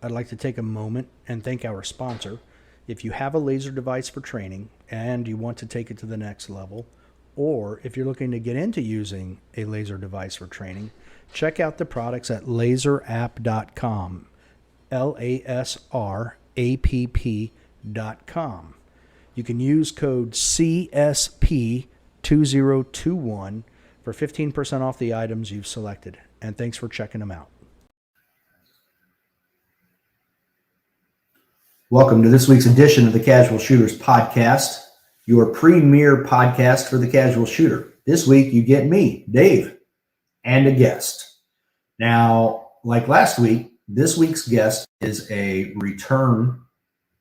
I'd like to take a moment and thank our sponsor. If you have a laser device for training and you want to take it to the next level, or if you're looking to get into using a laser device for training, check out the products at laserapp.com. LASRAPP.com. You can use code CSP2021 for 15% off the items you've selected. And thanks for checking them out. Welcome to this week's edition of the Casual Shooters Podcast, your premier podcast for the casual shooter. This week you get me, Dave, and a guest. Now, like last week, this week's guest is a return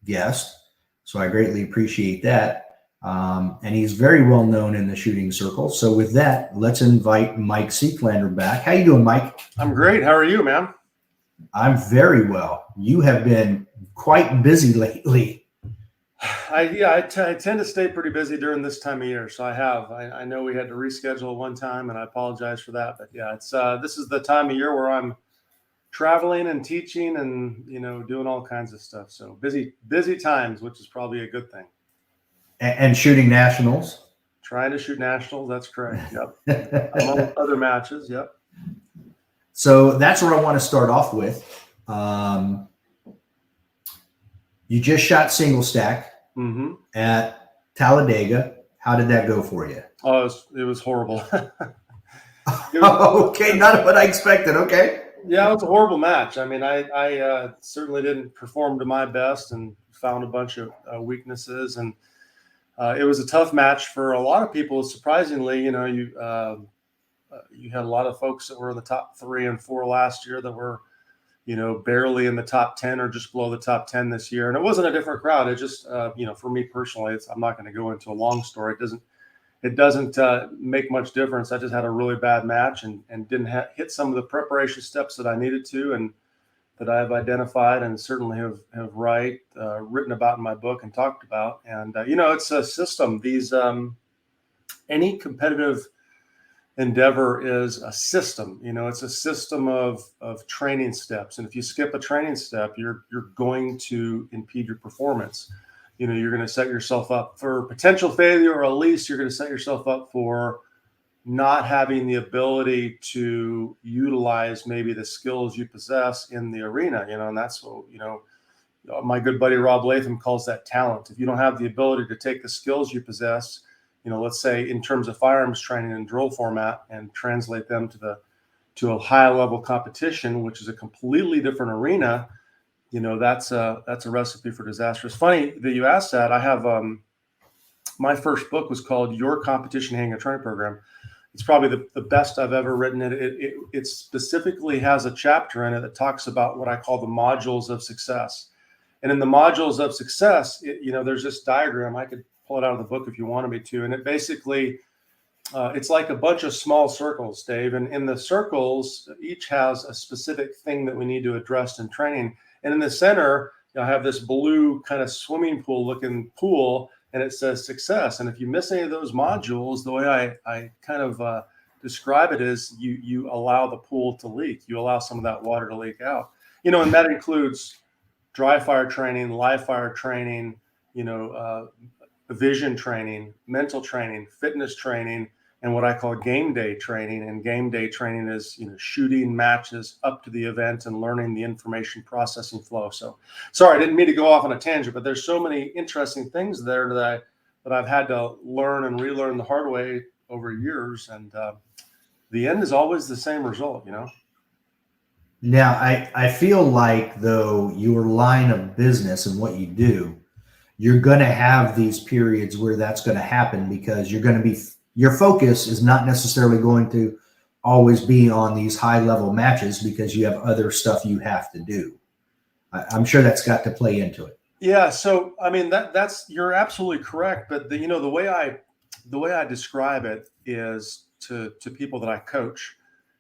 guest, so I greatly appreciate that. And he's very well known in the shooting circle. So with that, let's invite Mike Seeklander back. How you doing, Mike? I'm great. How are you, man? I'm very well. You have been quite busy lately. I tend to stay pretty busy during this time of year. So I have. I know we had to reschedule one time, and I apologize for that. But yeah, it's this is the time of year where I'm traveling and teaching and doing all kinds of stuff. So busy times, which is probably a good thing. And shooting nationals. Trying to shoot nationals. That's correct. Yep. Among other matches. Yep. So that's where I want to start off with. You just shot single stack at Talladega. How did that go for you? Oh, it was horrible. Okay, not what I expected. Okay. Yeah, it was a horrible match. I mean, I certainly didn't perform to my best and found a bunch of weaknesses. And it was a tough match for a lot of people. Surprisingly, you had a lot of folks that were in the top 3 and 4 last year that were, barely in the top 10 or just below the top 10 this year. And it wasn't a different crowd. It just, for me personally, I'm not going to go into a long story. It doesn't make much difference. I just had a really bad match and didn't hit some of the preparation steps that I needed to and that I've identified and certainly have written about in my book and talked about. And, it's a system. These any competitive endeavor is a system. It's a system of training steps. And if you skip a training step, you're going to impede your performance. You're going to set yourself up for potential failure, or at least you're going to set yourself up for not having the ability to utilize maybe the skills you possess in the arena, and that's what, my good buddy Rob Latham calls that talent. If you don't have the ability to take the skills you possess, let's say in terms of firearms training and drill format, and translate them to a high level competition, which is a completely different arena, that's a recipe for disaster. It's funny that you asked that. I have my first book was called Your Competition Handgun Training Program. It's probably the best I've ever written. It specifically has a chapter in it that talks about what I call the modules of success. And in the modules of success, there's this diagram. I could pull it out of the book if you wanted me to. And it basically, it's like a bunch of small circles, Dave. And in the circles, each has a specific thing that we need to address in training. And in the center, I have this blue kind of swimming pool looking pool, and it says success. And if you miss any of those modules, the way I kind of describe it is you allow the pool to leak. You allow some of that water to leak out. And that includes dry fire training, live fire training, vision training, mental training, fitness training, and what I call game day training. And game day training is, shooting matches up to the event and learning the information processing flow. So sorry, I didn't mean to go off on a tangent, but there's so many interesting things there that I've had to learn and relearn the hard way over years. And the end is always the same result, Now, I feel like, though, your line of business and what you do, you're going to have these periods where that's going to happen, because your focus is not necessarily going to always be on these high level matches, because you have other stuff you have to do. I'm sure that's got to play into it. Yeah. So, I mean, that's, you're absolutely correct. But the way I describe it is to people that I coach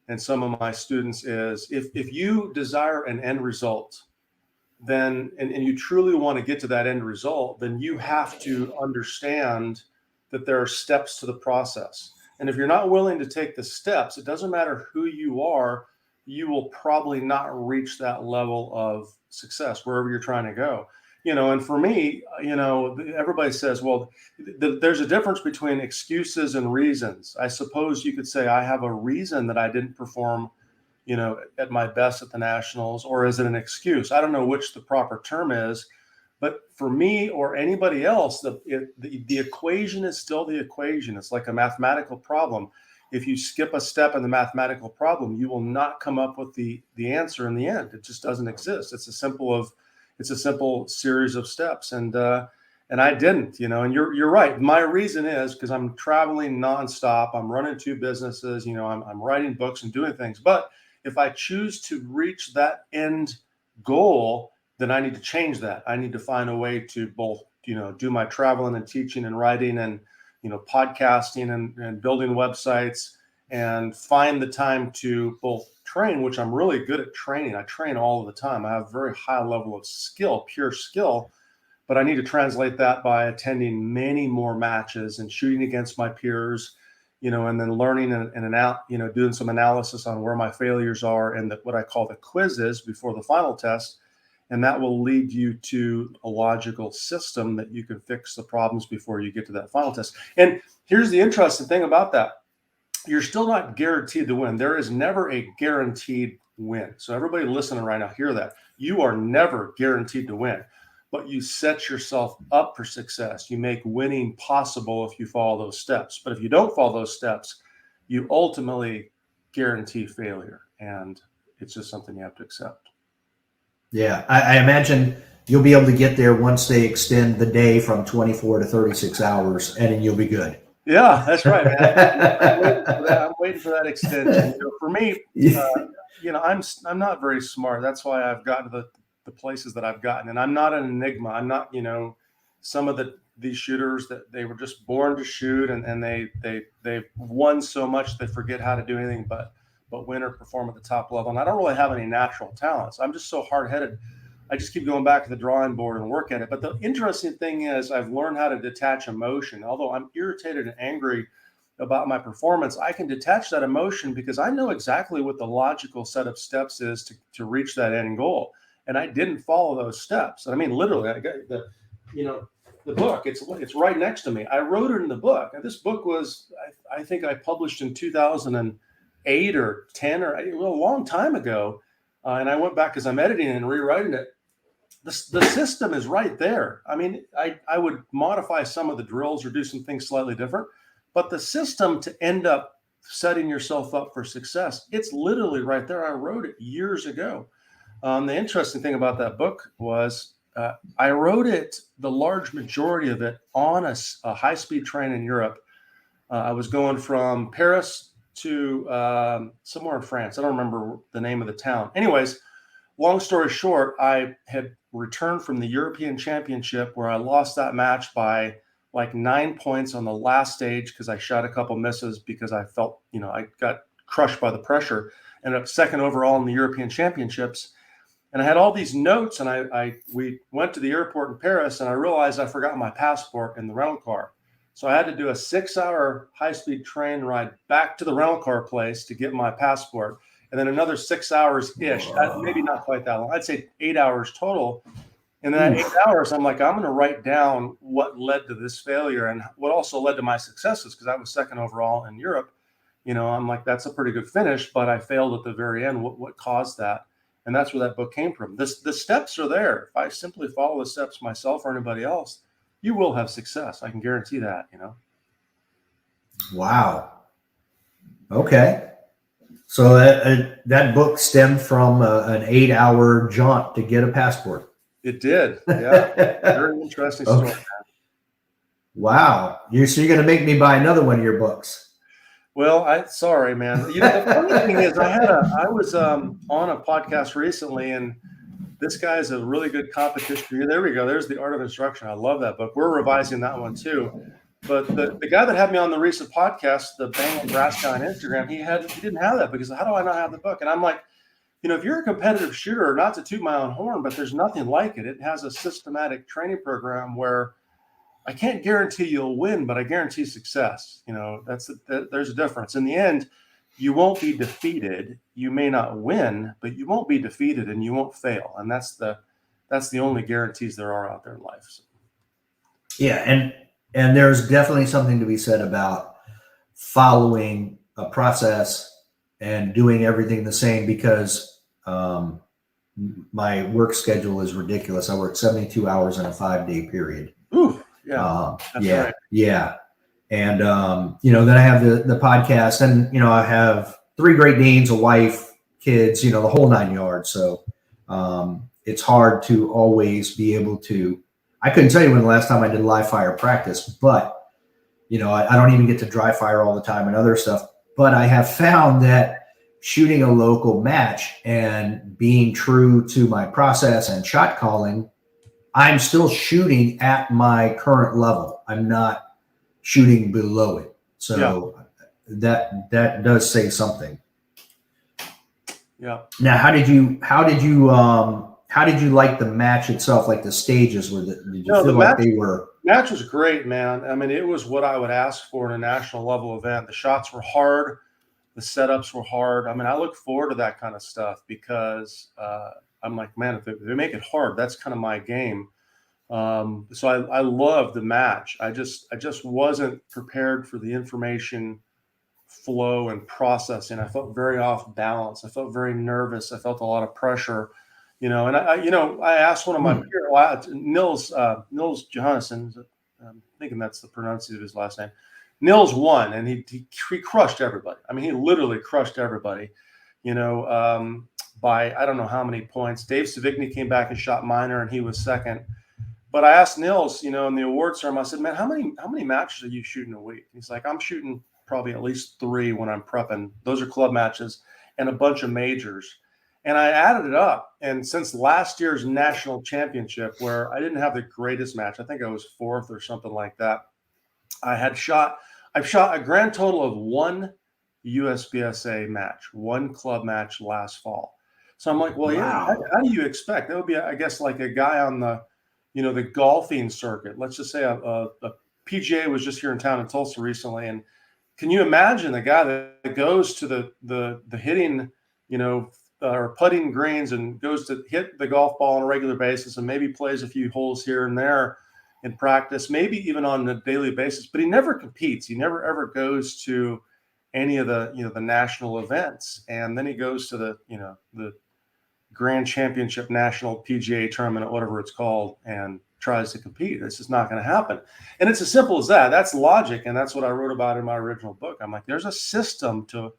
and some of my students is if you desire an end result, then, and you truly want to get to that end result, then you have to understand that there are steps to the process. And if you're not willing to take the steps, it doesn't matter who you are, you will probably not reach that level of success wherever you're trying to go. And for me, everybody says, well, there's a difference between excuses and reasons. I suppose you could say I have a reason that I didn't perform, at my best at the Nationals, or is it an excuse? I don't know which the proper term is, but for me or anybody else, the equation is still the equation. It's like a mathematical problem. If you skip a step in the mathematical problem, you will not come up with the answer in the end. It just doesn't exist. It's a simple series of steps, and I didn't, and you're right. My reason is because I'm traveling nonstop. I'm running 2 businesses. I'm writing books and doing things. But if I choose to reach that end goal, then I need to change that. I need to find a way to both, do my traveling and teaching and writing and podcasting and building websites, and find the time to both train, which I'm really good at training. I train all of the time. I have a very high level of skill, pure skill, but I need to translate that by attending many more matches and shooting against my peers, and then learning and doing some analysis on where my failures are and what I call the quizzes before the final test. And that will lead you to a logical system that you can fix the problems before you get to that final test. And here's the interesting thing about that. You're still not guaranteed to win. There is never a guaranteed win. So everybody listening right now, hear that. You are never guaranteed to win, but you set yourself up for success. You make winning possible if you follow those steps. But if you don't follow those steps, you ultimately guarantee failure. And it's just something you have to accept. Yeah, I imagine you'll be able to get there once they extend the day from 24 to 36 hours, and then you'll be good. Yeah, that's right, man. I'm waiting for that extension. For me, I'm not very smart. That's why I've gotten to the places that I've gotten, and I'm not an enigma. I'm not, some of these shooters that they were just born to shoot, and they've won so much they forget how to do anything but win or perform at the top level. And I don't really have any natural talents. I'm just so hard-headed. I just keep going back to the drawing board and work at it. But the interesting thing is I've learned how to detach emotion. Although I'm irritated and angry about my performance, I can detach that emotion because I know exactly what the logical set of steps is to reach that end goal. And I didn't follow those steps. I mean, literally, I got the book, it's right next to me. I wrote it in the book. And this book was, I think I published in 2008 or 10 or a long time ago. And I went back because I'm editing and rewriting it. The system is right there. I mean, I would modify some of the drills or do some things slightly different, but the system to end up setting yourself up for success, it's literally right there. I wrote it years ago. The interesting thing about that book was I wrote it, the large majority of it, on a high-speed train in Europe. I was going from Paris to somewhere in France. I don't remember the name of the town. Anyways, long story short, I had returned from the European Championship where I lost that match by like 9 points on the last stage because I shot a couple misses because I felt, I got crushed by the pressure. Ended up second overall in the European Championships. And I had all these notes, and we went to the airport in Paris, and I realized I forgot my passport in the rental car. So I had to do a 6-hour high-speed train ride back to the rental car place to get my passport. And then another 6 hours-ish, maybe not quite that long. I'd say 8 hours total. And then 8 hours, I'm like, I'm going to write down what led to this failure and what also led to my successes, because I was second overall in Europe. I'm like, that's a pretty good finish, but I failed at the very end. What caused that? And that's where that book came from. The steps are there. If I simply follow the steps myself or anybody else, you will have success. I can guarantee that, Wow. Okay. So that book stemmed from an 8-hour jaunt to get a passport. It did. Yeah. Very interesting story. Okay. Wow. So you're going to make me buy another one of your books. Well, sorry, man. The funny thing is I was on a podcast recently, and this guy is a really good competition. There we go. There's The Art of Instruction. I love that book. We're revising that one too. But the guy that had me on the recent podcast, the Bang and Brass guy on Instagram, he didn't have that because how do I not have the book? And I'm like, if you're a competitive shooter, not to toot my own horn, but there's nothing like it. It has a systematic training program where I can't guarantee you'll win, but I guarantee success. There's a difference. In the end, you won't be defeated. You may not win, but you won't be defeated and you won't fail. And that's the only guarantees there are out there in life. So. Yeah, and there's definitely something to be said about following a process and doing everything the same, because my work schedule is ridiculous. I work 72 hours in a 5-day period. Ooh, yeah, yeah, right. yeah. And then I have the podcast, and I have 3 Great Danes, a wife, kids, the whole 9 yards. So it's hard to always be able to. I couldn't tell you when the last time I did live fire practice, but I don't even get to dry fire all the time and other stuff. But I have found that shooting a local match and being true to my process and shot calling, I'm still shooting at my current level. I'm not shooting below it. So that does say something. Yeah. Now, how did you like the match itself? Like the stages, did you feel like they were? Match was great, man. I mean, it was what I would ask for in a national level event. The shots were hard. The setups were hard. I mean, I look forward to that kind of stuff because I'm like, man, if they make it hard, that's kind of my game. So I love the match. I just wasn't prepared for the information flow and processing. I felt very off balance. I felt very nervous. I felt a lot of pressure, and I asked one of my peers, Nils Johannesson, I'm thinking that's the pronunciation of his last name. Nils won, and he crushed everybody. I mean, he literally crushed everybody, by I don't know how many points. Dave Savigny came back and shot minor, and he was second. But I asked Nils, in the award ceremony, I said, man, how many matches are you shooting a week? He's like, I'm shooting probably at least 3 when I'm prepping. Those are club matches and a bunch of majors. And I added it up. And since last year's national championship, where I didn't have the greatest match, I think I was 4th or something like that, I've shot a grand total of 1 USBSA match, 1 club match last fall. So I'm like, well, wow. Yeah, how do you expect? That would be, I guess, like a guy on the, the golfing circuit. Let's just say a PGA was just here in town in Tulsa recently. And can you imagine the guy that goes to the hitting, or putting greens and goes to hit the golf ball on a regular basis and maybe plays a few holes here and there in practice, maybe even on a daily basis, but he never competes. He never ever goes to any of the, the national events. And then he goes to the Grand Championship National PGA Tournament, whatever it's called, and tries to compete. It's just not going to happen. And it's as simple as that. That's logic. And that's what I wrote about in my original book. I'm like, there's a system to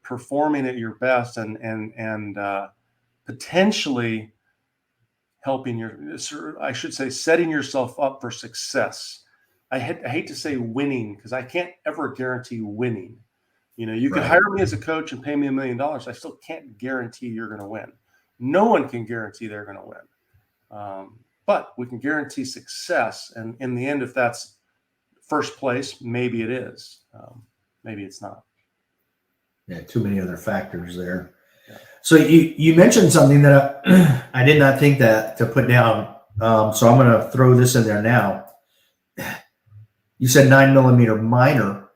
performing at your best and potentially helping setting yourself up for success. I hate to say winning, because I can't ever guarantee winning. You can hire me as a coach and pay me $1 million. I still can't guarantee you're going to win. No one can guarantee they're going to win. But we can guarantee success. And in the end, if that's first place, maybe it is. Maybe it's not. Yeah, too many other factors there. Yeah. So you mentioned something that I did not think that to put down. So I'm going to throw this in there now. You said 9mm minor,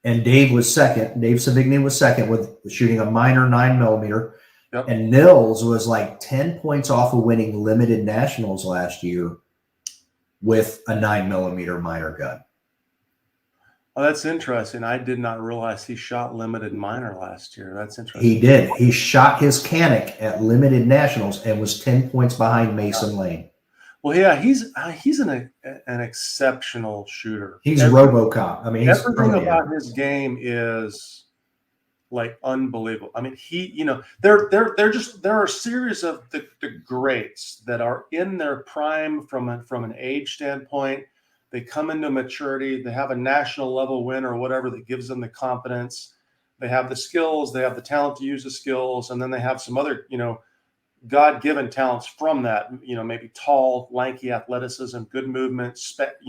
and Dave was second. Dave Savigny was second with shooting a minor 9mm. Yep. And Nils was like 10 points off of winning limited nationals last year with a 9mm minor gun. Oh, that's interesting. I did not realize he shot limited minor last year. That's interesting. He did. He shot his Canic at limited nationals and was 10 points behind Mason Lane. Well, yeah, he's an exceptional shooter. He's RoboCop. I mean, everything about his game is like unbelievable. I mean, there are a series of the greats that are in their prime from an age standpoint. They come into maturity. They have a national level win or whatever that gives them the confidence. They have the skills. They have the talent to use the skills, and then they have some other, God-given talents from that. Maybe tall, lanky athleticism, good movement,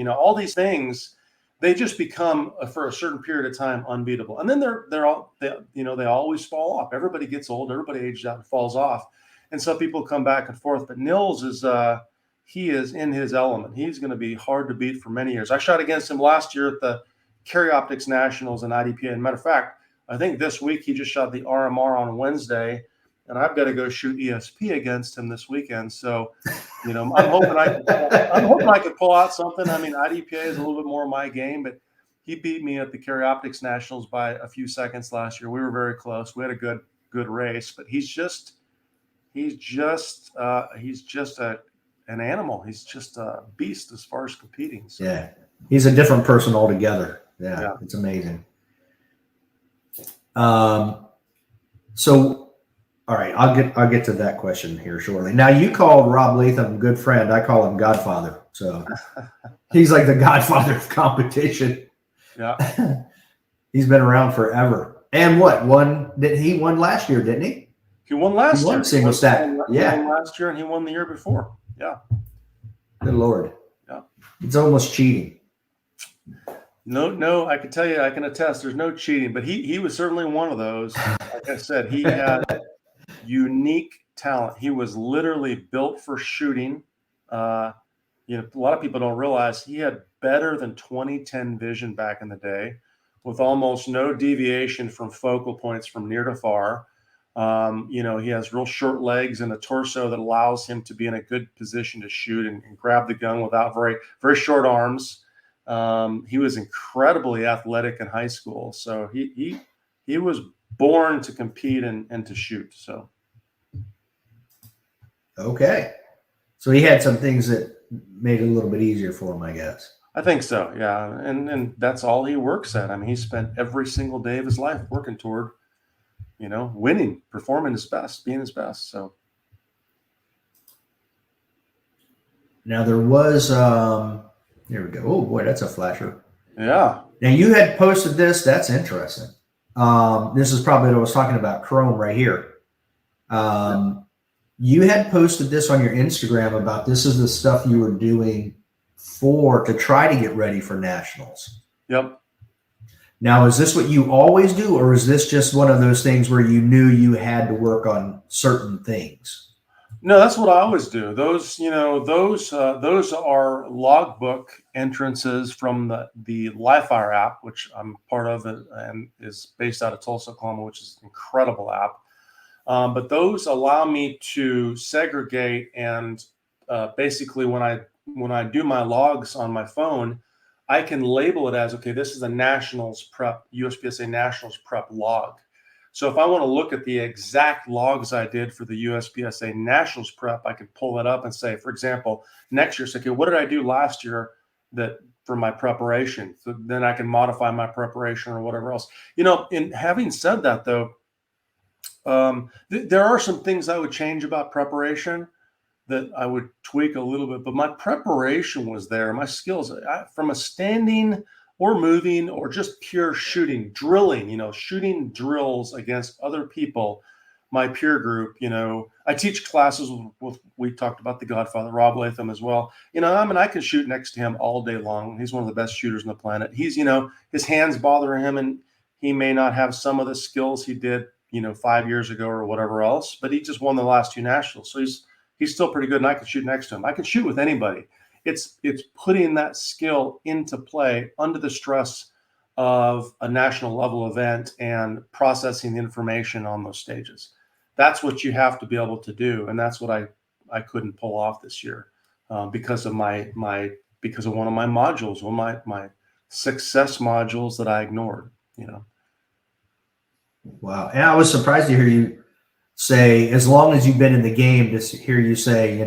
all these things. They just become for a certain period of time unbeatable, and then they always fall off. Everybody gets old. Everybody ages out and falls off, and some people come back and forth. But Nils is. He is in his element. He's going to be hard to beat for many years. I shot against him last year at the Carry Optics Nationals and IDPA. And matter of fact, I think this week he just shot the RMR on Wednesday, and I've got to go shoot ESP against him this weekend. So, I'm hoping I could pull out something. I mean, IDPA is a little bit more my game, but he beat me at the Carry Optics Nationals by a few seconds last year. We were very close. We had a good race, but he's just an animal. He's just a beast as far as competing. So. Yeah, he's a different person altogether. Yeah. It's amazing. So, all right, I'll get to that question here shortly. Now, you called Rob Latham good friend. I call him Godfather. So he's like the Godfather of competition. Yeah, he's been around forever. And he won last year, didn't he? He won last year. Single stack. He won last year, and he won the year before. Yeah. Good Lord. Yeah. It's almost cheating. No, I can tell you, I can attest there's no cheating, but he was certainly one of those. Like I said, he had unique talent. He was literally built for shooting. A lot of people don't realize he had better than 20/10 vision back in the day, with almost no deviation from focal points from near to far. He has real short legs and a torso that allows him to be in a good position to shoot and grab the gun without very, very short arms. He was incredibly athletic in high school, so he was born to compete and to shoot. So, okay, so he had some things that made it a little bit easier for him, I guess. I think so, yeah, and that's all he works at. I mean, he spent every single day of his life working toward, winning, performing his best, being his best. So, now there was here we go. Oh boy, that's a flasher. Yeah. Now you had posted this. That's interesting. This is probably what I was talking about. Chrome right here. You had posted this on your Instagram about this is the stuff you were doing to try to get ready for nationals. Yep. Now, is this what you always do, or is this just one of those things where you knew you had to work on certain things? No, that's what I always do. Those are logbook entrances from the Livefire app, which I'm part of, and is based out of Tulsa, Oklahoma, which is an incredible app. But those allow me to segregate, and basically when I do my logs on my phone, I can label it as, okay, this is a nationals prep, USPSA nationals prep log. So if I want to look at the exact logs I did for the USPSA nationals prep, I can pull it up and say, for example, next year, say, okay, what did I do last year for my preparation? So then I can modify my preparation or whatever else. In having said that, though, there are some things I would change about preparation that I would tweak a little bit, but my preparation was there. My skills from a standing or moving or just pure shooting, drilling, shooting drills against other people, my peer group, I teach classes we talked about the Godfather, Rob Latham as well. I can shoot next to him all day long. He's one of the best shooters on the planet. He's, his hands bother him, and he may not have some of the skills he did, 5 years ago or whatever else, but he just won the last two nationals. So he's still pretty good, and I can shoot next to him. I can shoot with anybody. It's putting that skill into play under the stress of a national level event and processing the information on those stages. That's what you have to be able to do, and that's what I couldn't pull off this year because of because of one of my modules, one of my success modules that I ignored. Wow, and I was surprised to hear you say, as long as you've been in the game, to hear you say,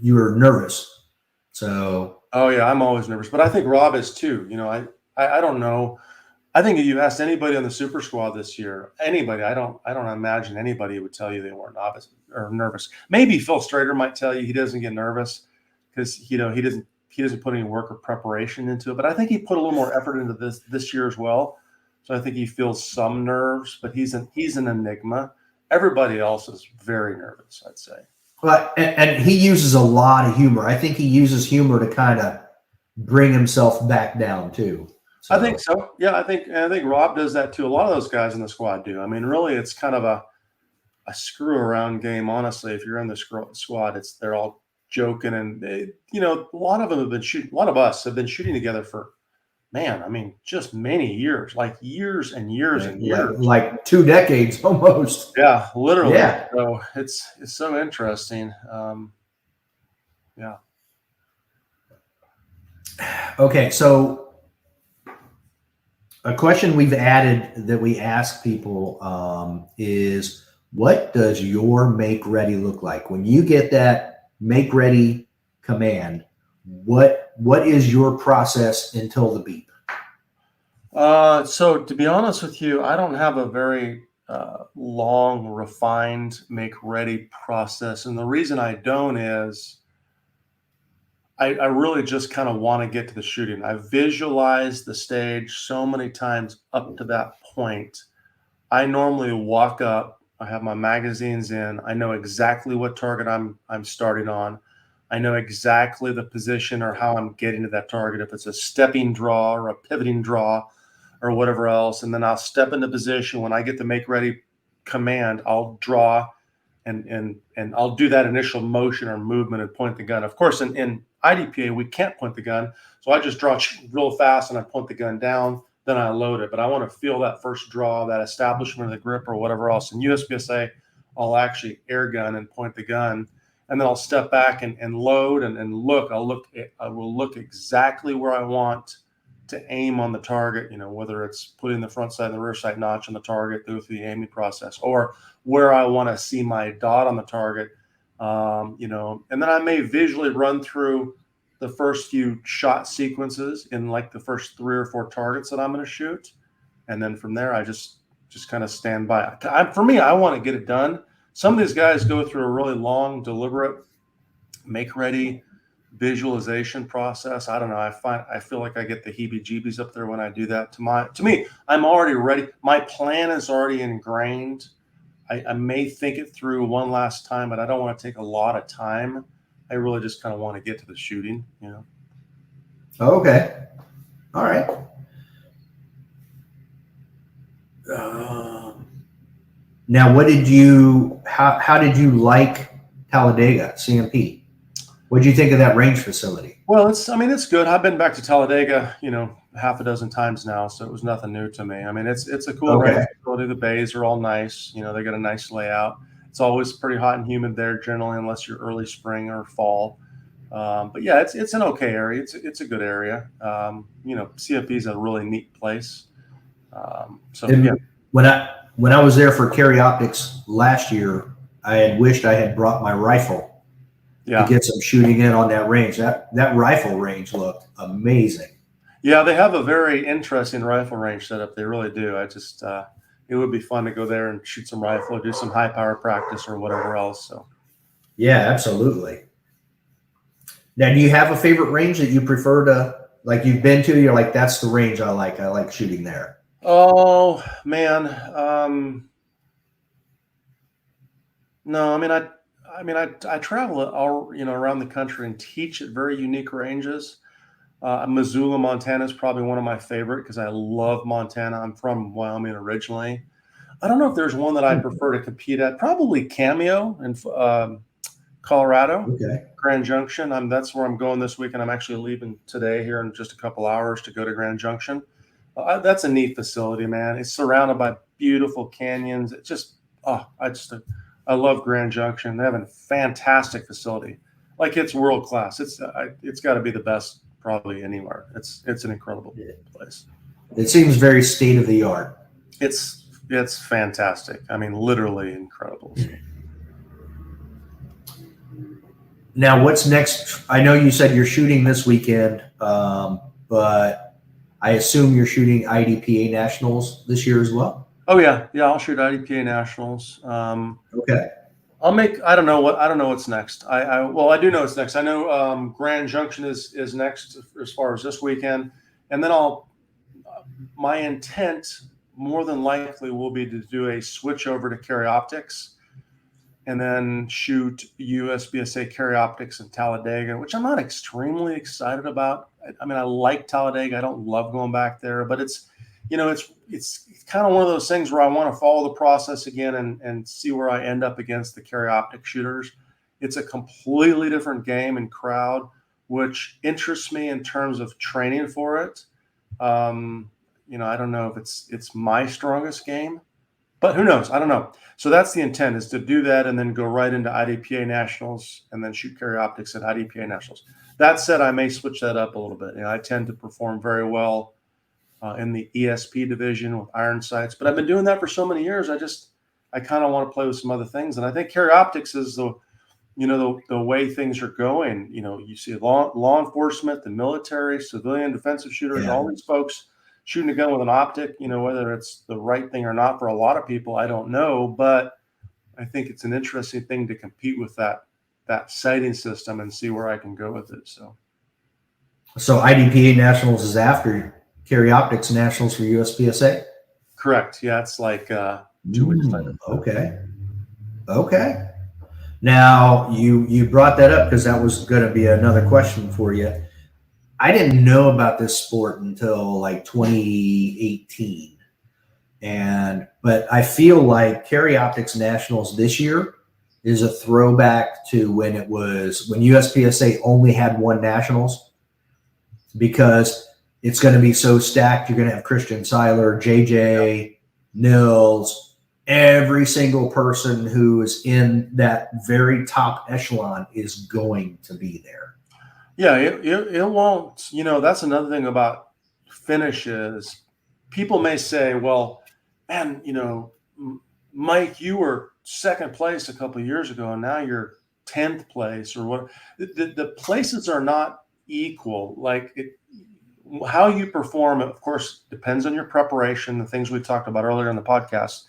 you were nervous. So, oh yeah, I'm always nervous, but I think Rob is too. I don't know. I think if you asked anybody on the Super Squad this year, anybody, I don't imagine anybody would tell you they weren't nervous. Maybe Phil Strader might tell you he doesn't get nervous because he doesn't put any work or preparation into it. But I think he put a little more effort into this year as well. So I think he feels some nerves, but he's an enigma. Everybody else is very nervous, I'd say. Well, and he uses a lot of humor. I think he uses humor to kind of bring himself back down too. So. I think so. Yeah, I think Rob does that too. A lot of those guys in the squad do. I mean, really, it's kind of a screw around game. Honestly, if you're in the squad, they're all joking, and a lot of them have been shooting. A lot of us have been shooting together for man, I mean, just many years, like years and years and years. Like 2 decades almost. Yeah, literally. Yeah. So it's so interesting. Yeah. Okay. So a question we've added that we ask people is, what does your make ready look like? When you get that make ready command, what is your process until the beep? So to be honest with you, I don't have a very long, refined make ready process, and the reason I don't is I really just kind of want to get to the shooting. I visualized the stage so many times up to that point. I normally walk up, I have my magazines in, I know exactly what target I'm starting on. I know exactly the position or how I'm getting to that target, if it's a stepping draw or a pivoting draw or whatever else. And then I'll step into position. When I get the make ready command, I'll draw and I'll do that initial motion or movement and point the gun. Of course, in IDPA, we can't point the gun. So I just draw real fast and I point the gun down, then I load it. But I want to feel that first draw, that establishment of the grip or whatever else. In USPSA, I'll actually air gun and point the gun. And then I'll step back and load and look. I will look exactly where I want to aim on the target, whether it's putting the front sight and the rear sight notch on the target through the aiming process, or where I want to see my dot on the target, and then I may visually run through the first few shot sequences in like the first 3 or 4 targets that I'm going to shoot. And then from there, I just kind of stand by. For me, I want to get it done. Some of these guys go through a really long, deliberate, make ready visualization process. I don't know. I feel like I get the heebie-jeebies up there when I do that. To me, I'm already ready. My plan is already ingrained. I may think it through one last time, but I don't want to take a lot of time. I really just kind of want to get to the shooting. Okay. All right. Now, how did you like Talladega CMP? What did you think of that range facility? Well, it's good. I've been back to Talladega, half a dozen times now, so it was nothing new to me. I mean, it's a cool range facility. The bays are all nice. They got a nice layout. It's always pretty hot and humid there generally, unless you're early spring or fall. But yeah, it's an okay area. It's a good area. CFP is a really neat place. Yeah. When I was there for Carry Optics last year, I had wished I had brought my rifle to get some shooting in on that range. That rifle range looked amazing. Yeah, they have a very interesting rifle range setup. They really do. It would be fun to go there and shoot some rifle, do some high power practice or whatever else. So. Yeah, absolutely. Now, do you have a favorite range that you prefer to, like you've been to? You're like, that's the range I like. I like shooting there. Oh man, no. I travel all around the country and teach at very unique ranges. Missoula, Montana is probably one of my favorite because I love Montana. I'm from Wyoming originally. I don't know if there's one that I prefer to compete at. Probably Cameo in Colorado, Grand Junction. That's where I'm going this week, and I'm actually leaving today here in just a couple hours to go to Grand Junction. That's a neat facility, man. It's surrounded by beautiful canyons. I love Grand Junction. They have a fantastic facility. Like, it's world class. It's got to be the best probably anywhere. It's an incredible place. It seems very state of the art. It's fantastic. I mean, literally incredible. Now, what's next? I know you said you're shooting this weekend, but I assume you're shooting IDPA Nationals this year as well? Oh, yeah. Yeah, I'll shoot IDPA Nationals. Okay. I don't know what's next. I do know what's next. I know Grand Junction is next as far as this weekend. And then my intent more than likely will be to do a switch over to Carry Optics and then shoot USPSA Carry Optics in Talladega, which I'm not extremely excited about. I mean, I like Talladega. I don't love going back there, but it's kind of one of those things where I want to follow the process again and see where I end up against the Carry Optic shooters. It's a completely different game and crowd, which interests me in terms of training for it. I don't know if it's my strongest game, but who knows? I don't know. So that's the intent, is to do that and then go right into IDPA nationals and then shoot carry optics at IDPA nationals. That said, I may switch that up a little bit. I tend to perform very well in the ESP division with iron sights, but I've been doing that for so many years. I kind of want to play with some other things, and I think carry optics is the way things are going. You see law enforcement, the military, civilian defensive shooters, all these folks shooting a gun with an optic. Whether it's the right thing or not for a lot of people, I don't know, but I think it's an interesting thing to compete with that sighting system and see where I can go with it. So IDPA nationals is after carry optics nationals for USPSA? Correct. Yeah, it's like 2 weeks later. Okay. Now you brought that up because that was going to be another question for you. I didn't know about this sport until like 2018, but I feel like carry optics nationals this year is a throwback to when USPSA only had one nationals, because it's going to be so stacked. You're going to have Christian Seiler, JJ, Nils, every single person who is in that very top echelon is going to be there. Yeah, it won't. That's another thing about finishes. People may say, well, man, Mike, you were second place a couple of years ago, and now you're 10th place or what. The places are not equal. How you perform, of course, depends on your preparation, the things we talked about earlier in the podcast.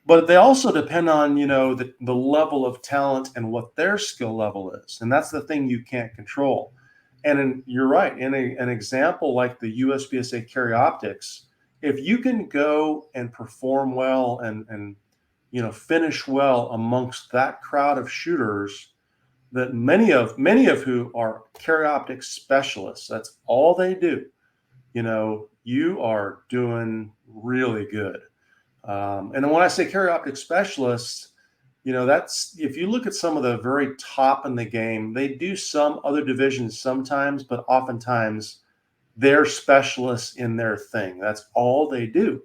But they also depend on, the level of talent and what their skill level is. And that's the thing you can't control. And you're right. In an example like the USPSA carry optics, if you can go and perform well and finish well amongst that crowd of shooters, that many of who are carry optics specialists, that's all they do, you are doing really good. And then when I say carry optics specialists, that's, if you look at some of the very top in the game, they do some other divisions sometimes, but oftentimes they're specialists in their thing. That's all they do.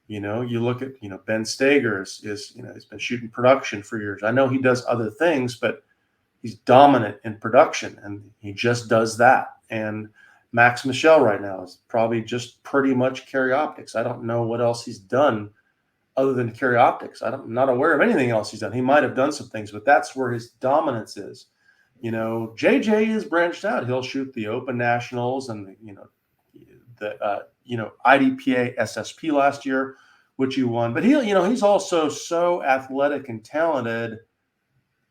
You look at, Ben Stager he's been shooting production for years. I know he does other things, but he's dominant in production, and he just does that. And Max Michel right now is probably just pretty much carry optics. I don't know what else he's done other than carry optics. I'm not aware of anything else he's done. He might have done some things, but that's where his dominance is. JJ is branched out. He'll shoot the Open Nationals and the IDPA SSP last year, which he won. But he's also so athletic and talented.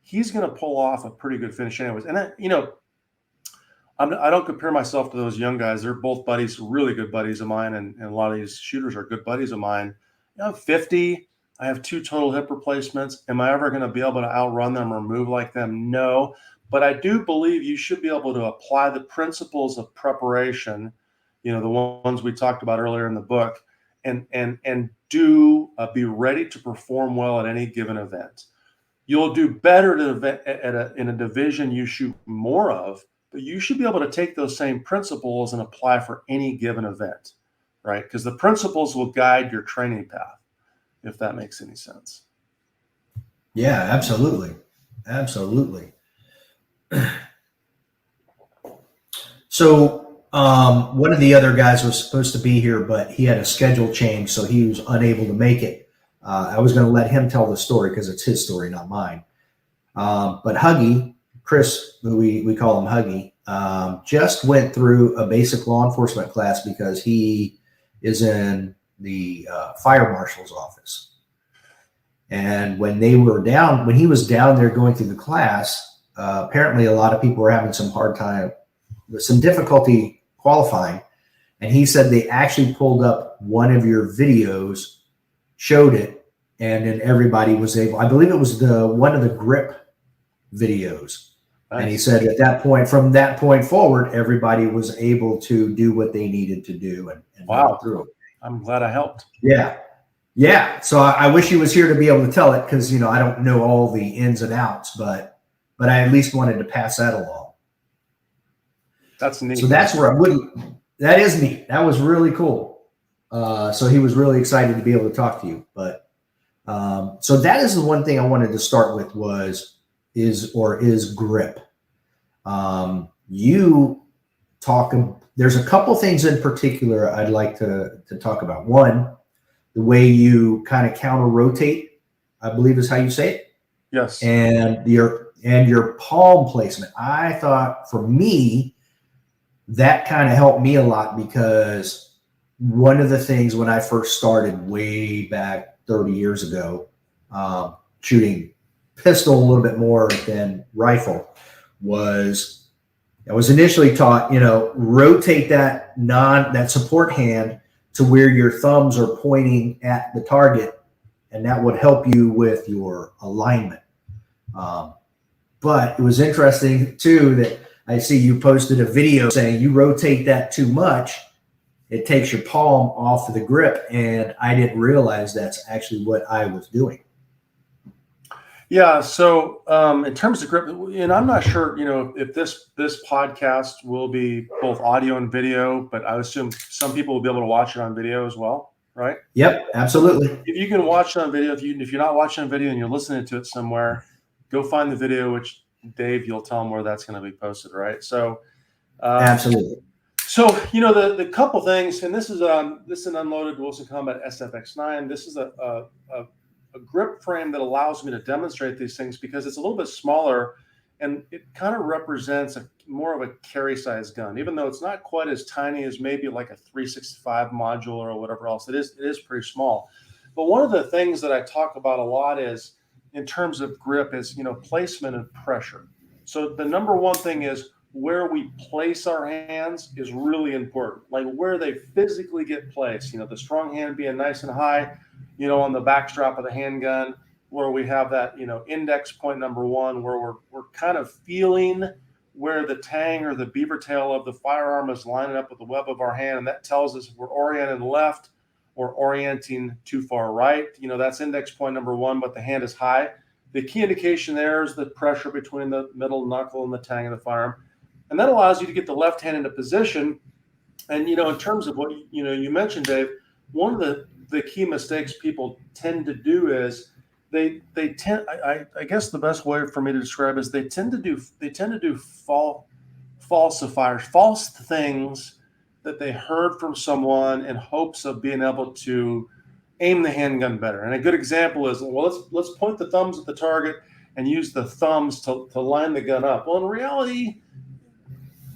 He's going to pull off a pretty good finish anyways. And I don't compare myself to those young guys. They're both buddies, really good buddies of mine, and a lot of these shooters are good buddies of mine. I'm 50. I have 2 total hip replacements. Am I ever going to be able to outrun them or move like them? No. But I do believe you should be able to apply the principles of preparation, the ones we talked about earlier in the book, and be ready to perform well at any given event. You'll do better in a division you shoot more of, but you should be able to take those same principles and apply for any given event, right? Because the principles will guide your training path, if that makes any sense. Yeah, absolutely. So one of the other guys was supposed to be here, but he had a schedule change, so he was unable to make it. I was going to let him tell the story because it's his story, not mine. But Huggy, Chris, who we call him Huggy, just went through a basic law enforcement class because he is in the fire marshal's office. And when he was down there going through the class, apparently a lot of people were having some difficulty qualifying. And he said they actually pulled up one of your videos, showed it, and then everybody was able, I believe it was one of the grip videos. Nice. And he said from that point forward, everybody was able to do what they needed to do and wow. Go through it. I'm glad I helped. Yeah. So I wish he was here to be able to tell it because, I don't know all the ins and outs, but I at least wanted to pass that along. That's neat. So that's where That is neat. That was really cool. So he was really excited to be able to talk to you. But so that is the one thing I wanted to start with is grip. You talk. There's a couple things in particular I'd like to talk about. One, the way you kind of counter rotate, I believe is how you say it. Yes. And your palm placement. I thought for me, that kind of helped me a lot because one of the things when I first started way back 30 years ago, shooting pistol a little bit more than rifle, was I was initially taught, rotate that support hand to where your thumbs are pointing at the target, and that would help you with your alignment. But it was interesting too that I see you posted a video saying you rotate that too much, it takes your palm off of the grip, and I didn't realize that's actually what I was doing. Yeah. So in terms of grip, and I'm not sure, if this podcast will be both audio and video, but I assume some people will be able to watch it on video as well, right? Yep, absolutely. If you can watch it on video, if you're not watching on video and you're listening to it somewhere, go find the video, which Dave, you'll tell them where that's going to be posted, right? So absolutely. So, the couple things, and this is an unloaded Wilson Combat SFX9. This is a grip frame that allows me to demonstrate these things because it's a little bit smaller, and it kind of represents more of a carry size gun, even though it's not quite as tiny as maybe like a 365 module or whatever else. It is pretty small. But one of the things that I talk about a lot is in terms of grip is, placement and pressure. So the number one thing is where we place our hands is really important, like where they physically get placed, the strong hand being nice and high, on the back strap of the handgun, where we have that, index point number one, where we're kind of feeling where the tang or the beaver tail of the firearm is lining up with the web of our hand. And that tells us if we're oriented left or orienting too far right. That's index point number one, but the hand is high. The key indication there is the pressure between the middle knuckle and the tang of the firearm. And that allows you to get the left hand into position. And, in terms of what, you mentioned, Dave, one of the key mistakes people tend to do is they tend, I guess the best way for me to describe is they tend to do falsifiers, false things that they heard from someone in hopes of being able to aim the handgun better. And a good example is, well, let's point the thumbs at the target and use the thumbs to line the gun up. Well, in reality,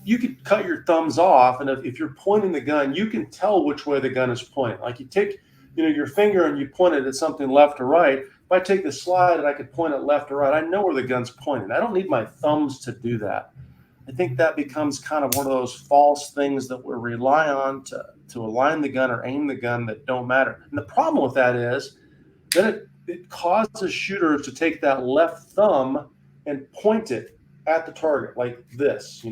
you could cut your thumbs off, and if you're pointing the gun, you can tell which way the gun is pointing. Like you take, your finger and you point it at something left or right. If I take the slide and I could point it left or right, I know where the gun's pointing. I don't need my thumbs to do that. I think that becomes kind of one of those false things that we rely on to align the gun or aim the gun that don't matter. And the problem with that is that it causes shooters to take that left thumb and point it at the target like this,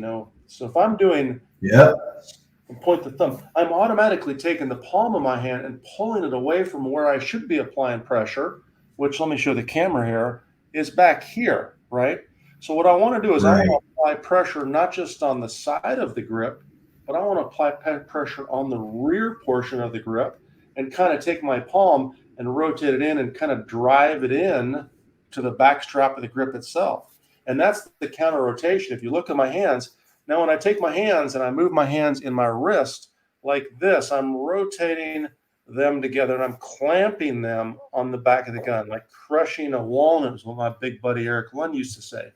So if I'm doing and point the thumb, I'm automatically taking the palm of my hand and pulling it away from where I should be applying pressure, which, let me show the camera here, is back here, right? So what I want to do is I want to apply pressure not just on the side of the grip, but I want to apply pressure on the rear portion of the grip and kind of take my palm and rotate it in and kind of drive it in to the back strap of the grip itself. And that's the counter rotation. If you look at my hands, now when I take my hands and I move my hands in my wrist like this, I'm rotating them together and I'm clamping them on the back of the gun, like crushing a walnut is what my big buddy Eric Lund used to say.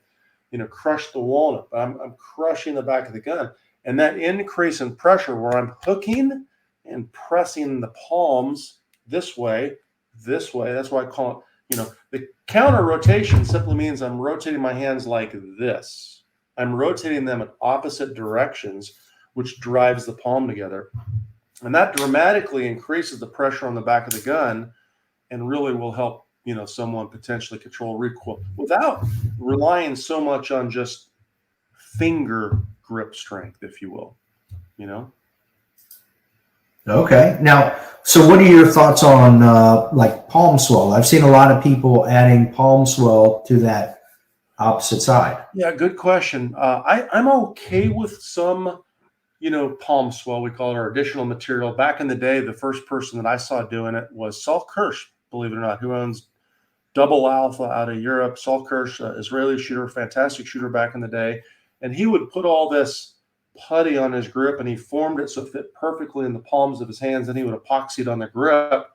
Crush the walnut, but I'm crushing the back of the gun. And that increase in pressure where I'm hooking and pressing the palms this way, that's why I call it, the counter rotation simply means I'm rotating my hands like this. I'm rotating them in opposite directions, which drives the palm together. And that dramatically increases the pressure on the back of the gun and really will help, someone potentially control recoil without relying so much on just finger grip strength, if you will, Okay. Now, so what are your thoughts on like palm swell? I've seen a lot of people adding palm swell to that opposite side. Yeah, good question. I'm okay with some palm swell, we call it, our additional material. Back in the day, the first person that I saw doing it was Saul Kirsch, believe it or not, who owns Double Alpha out of Europe. Saul Kirsch, Israeli shooter, fantastic shooter back in the day. And he would put all this putty on his grip, and he formed it so it fit perfectly in the palms of his hands, and he would epoxy it on the grip.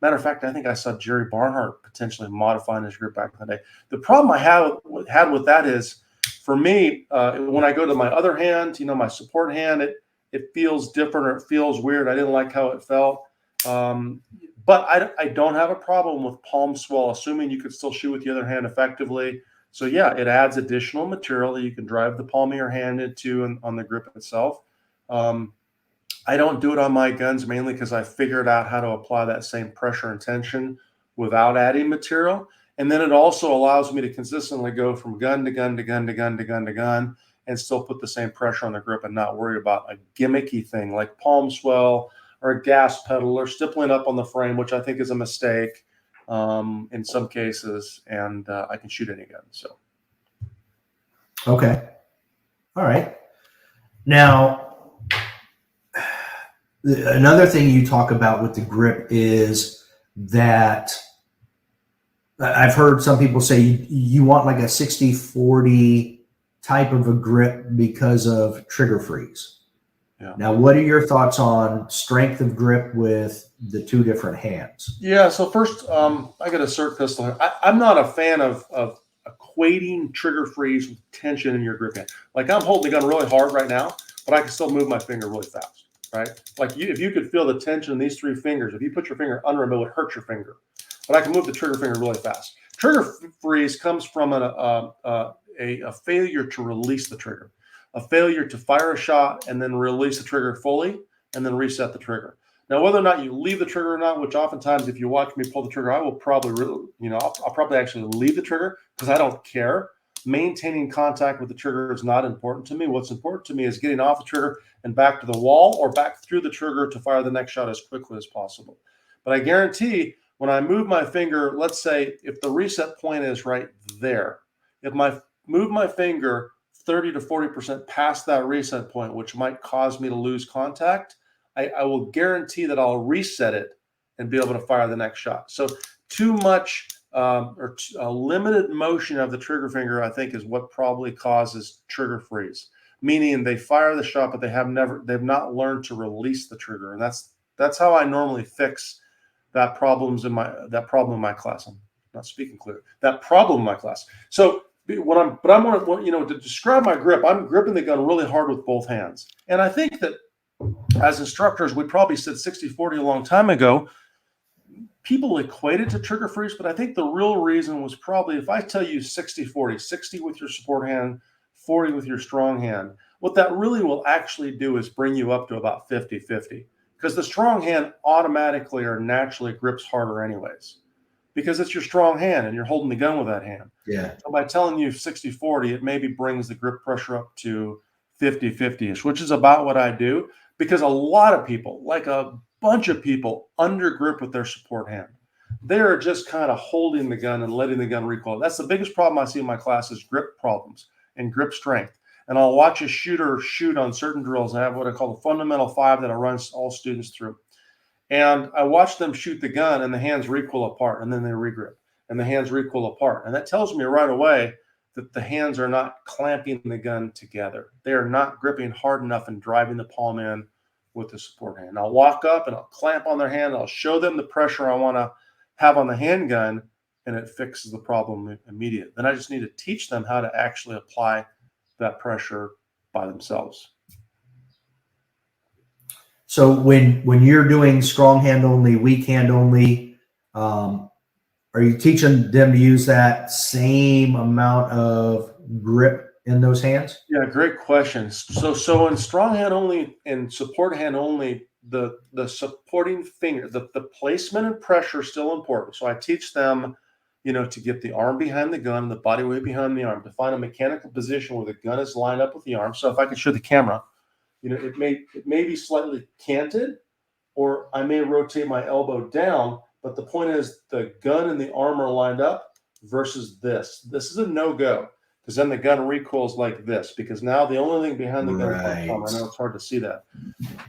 Matter of fact, I think I saw Jerry Barnhart potentially modifying his grip back in the day. The problem I had with that is, for me, when I go to my other hand, my support hand, it feels different, or it feels weird. I didn't like how it felt. But I don't have a problem with palm swell, assuming you could still shoot with the other hand effectively. So yeah, it adds additional material that you can drive the palm of your hand into on the grip itself. I don't do it on my guns mainly because I figured out how to apply that same pressure and tension without adding material. And then it also allows me to consistently go from gun to gun to gun to gun to gun to gun and still put the same pressure on the grip and not worry about a gimmicky thing like palm swell or a gas pedal or stippling up on the frame, which I think is a mistake in some cases. And I can shoot any gun. So. Okay. All right. Now, another thing you talk about with the grip is that I've heard some people say you want like a 60-40 type of a grip because of trigger freeze. Yeah. Now, what are your thoughts on strength of grip with the two different hands? Yeah. So first, I got a SIRT pistol here. I'm not a fan of equating trigger freeze with tension in your grip hand. Like, I'm holding the gun really hard right now, but I can still move my finger really fast, right? Like, if you could feel the tension in these three fingers, if you put your finger under them, it would hurt your finger. But I can move the trigger finger really fast. Trigger freeze comes from a failure to release the trigger, a failure to fire a shot and then release the trigger fully and then reset the trigger. Now, whether or not you leave the trigger or not, which oftentimes if you watch me pull the trigger, I will probably, I'll probably actually leave the trigger because I don't care. Maintaining contact with the trigger is not important to me. What's important to me is getting off the trigger and back to the wall or back through the trigger to fire the next shot as quickly as possible. But I guarantee when I move my finger, let's say if the reset point is right there, if I move my finger 30 to 40% past that reset point, which might cause me to lose contact, I will guarantee that I'll reset it and be able to fire the next shot. So too much or a limited motion of the trigger finger, I think, is what probably causes trigger freeze. Meaning they fire the shot, but they've not learned to release the trigger, and that's how I normally fix that problem in my class. I'm not speaking clear. That problem in my class. So to describe my grip, I'm gripping the gun really hard with both hands, and I think that as instructors, we probably said 60-40 a long time ago. People equate it to trigger freeze, but I think the real reason was probably if I tell you 60-40, 60 with your support hand, 40 with your strong hand, what that really will actually do is bring you up to about 50-50 because the strong hand automatically or naturally grips harder anyways because it's your strong hand and you're holding the gun with that hand. Yeah. So by telling you 60-40, it maybe brings the grip pressure up to 50-50-ish, which is about what I do because a lot of people, like a bunch of people, under grip with their support hand. They're just kind of holding the gun and letting the gun recoil. That's the biggest problem I see in my class is grip problems and grip strength. And I'll watch a shooter shoot on certain drills. I have what I call the fundamental 5 that I run all students through. And I watch them shoot the gun and the hands recoil apart and then they regrip and the hands recoil apart. And that tells me right away that the hands are not clamping the gun together. They are not gripping hard enough and driving the palm in with the support hand. I'll walk up and I'll clamp on their hand. I'll show them the pressure I want to have on the handgun, and it fixes the problem immediately. Then I just need to teach them how to actually apply that pressure by themselves. So when you're doing strong hand only, weak hand only, are you teaching them to use that same amount of grip in those hands? Yeah, great question. So in strong hand only and support hand only, the supporting finger, the placement and pressure is still important. So I teach them, to get the arm behind the gun, the body weight behind the arm, to find a mechanical position where the gun is lined up with the arm. So if I could show the camera, it may be slightly canted, or I may rotate my elbow down. But the point is the gun and the arm are lined up versus this. This is a no-go. because then the gun recoils like this, because now the only thing behind the gun is my thumb. I know it's hard to see that.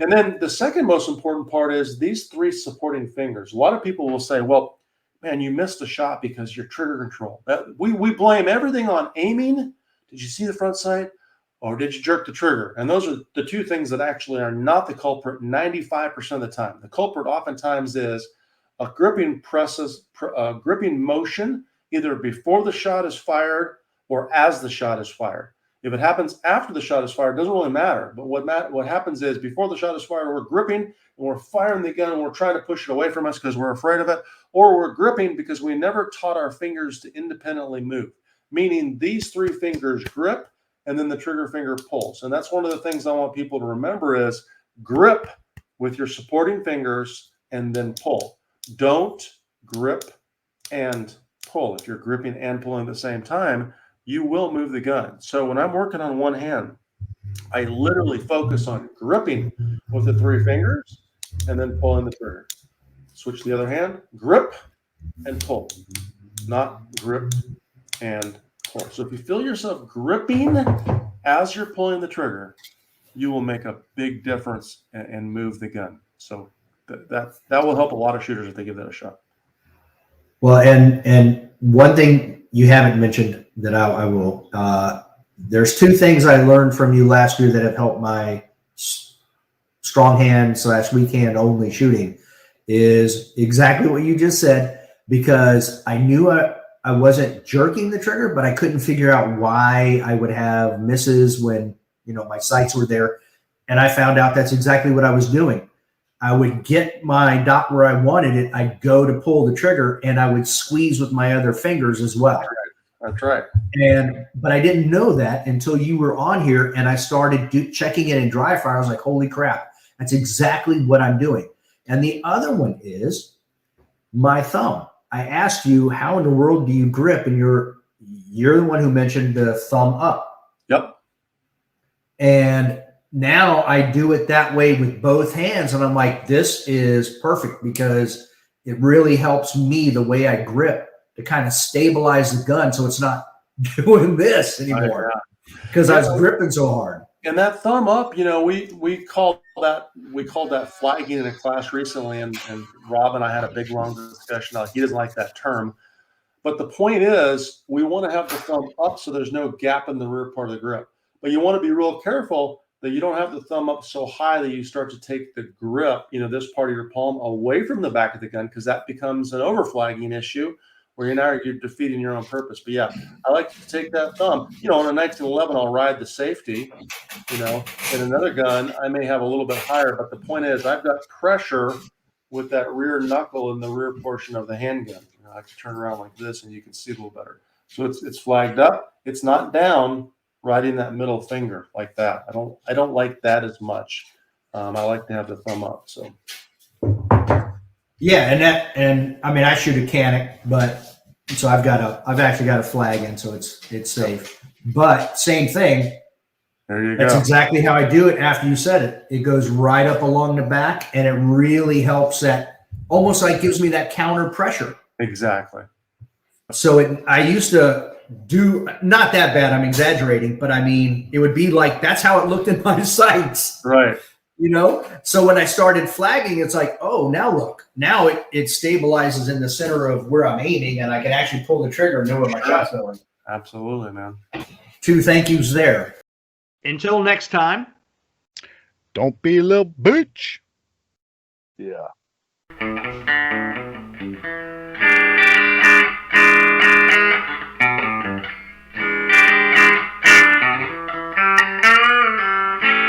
And then the second most important part is these 3 supporting fingers. A lot of people will say, well, man, you missed a shot because your trigger control. We blame everything on aiming. Did you see the front sight? Or did you jerk the trigger? And those are the 2 things that actually are not the culprit 95% of the time. The culprit oftentimes is a gripping motion, either before the shot is fired or as the shot is fired. If it happens after the shot is fired, it doesn't really matter. But what happens is before the shot is fired, we're gripping and we're firing the gun and we're trying to push it away from us because we're afraid of it, or we're gripping because we never taught our fingers to independently move, meaning these 3 fingers grip and then the trigger finger pulls. And that's one of the things I want people to remember is grip with your supporting fingers and then pull. Don't grip and pull. If you're gripping and pulling at the same time, you will move the gun. So when I'm working on one hand, I literally focus on gripping with the 3 fingers and then pulling the trigger. Switch the other hand, grip and pull, not grip and pull. So if you feel yourself gripping as you're pulling the trigger, you will make a big difference and move the gun. So that will help a lot of shooters if they give that a shot. Well, and one thing you haven't mentioned that I will, there's 2 things I learned from you last year that have helped my strong hand / weak hand only shooting is exactly what you just said, because I knew I wasn't jerking the trigger, but I couldn't figure out why I would have misses when, my sights were there. And I found out that's exactly what I was doing. I would get my dot where I wanted it. I'd go to pull the trigger and I would squeeze with my other fingers as well. That's right. But I didn't know that until you were on here and I started checking it in dry fire. I was like, holy crap, that's exactly what I'm doing. And the other one is my thumb. I asked you, how in the world do you grip? And you're the one who mentioned the thumb up. Yep. And now I do it that way with both hands. And I'm like, this is perfect because it really helps me the way I grip to kind of stabilize the gun so it's not doing this anymore because I was gripping so hard. And that thumb up, we called that flagging in a class recently, and Rob and I had a big long discussion. He doesn't like that term, but the point is we want to have the thumb up so there's no gap in the rear part of the grip. But you want to be real careful that you don't have the thumb up so high that you start to take the grip, this part of your palm away from the back of the gun, because that becomes an overflagging issue where you're defeating your own purpose. But yeah, I like to take that thumb. On a 1911, I'll ride the safety. In another gun, I may have a little bit higher, but the point is I've got pressure with that rear knuckle in the rear portion of the handgun. I have to turn around like this, and you can see a little better. So it's flagged up. It's not down, riding that middle finger like that. I don't like that as much. I like to have the thumb up. So. Yeah, and I mean I shoot a Canic, but so I've actually got a flag in, so it's safe. But same thing. There you go. That's exactly how I do it. After you said it, it goes right up along the back, and it really helps. That almost like gives me that counter pressure. Exactly. So I used to do not that bad. I'm exaggerating, but I mean it would be like that's how it looked in my sights. Right. So when I started flagging, it's like, oh, now look, now it stabilizes in the center of where I'm aiming, and I can actually pull the trigger and know where my shot's going. Absolutely, man. 2 thank yous there. Until next time. Don't be a little bitch. Yeah.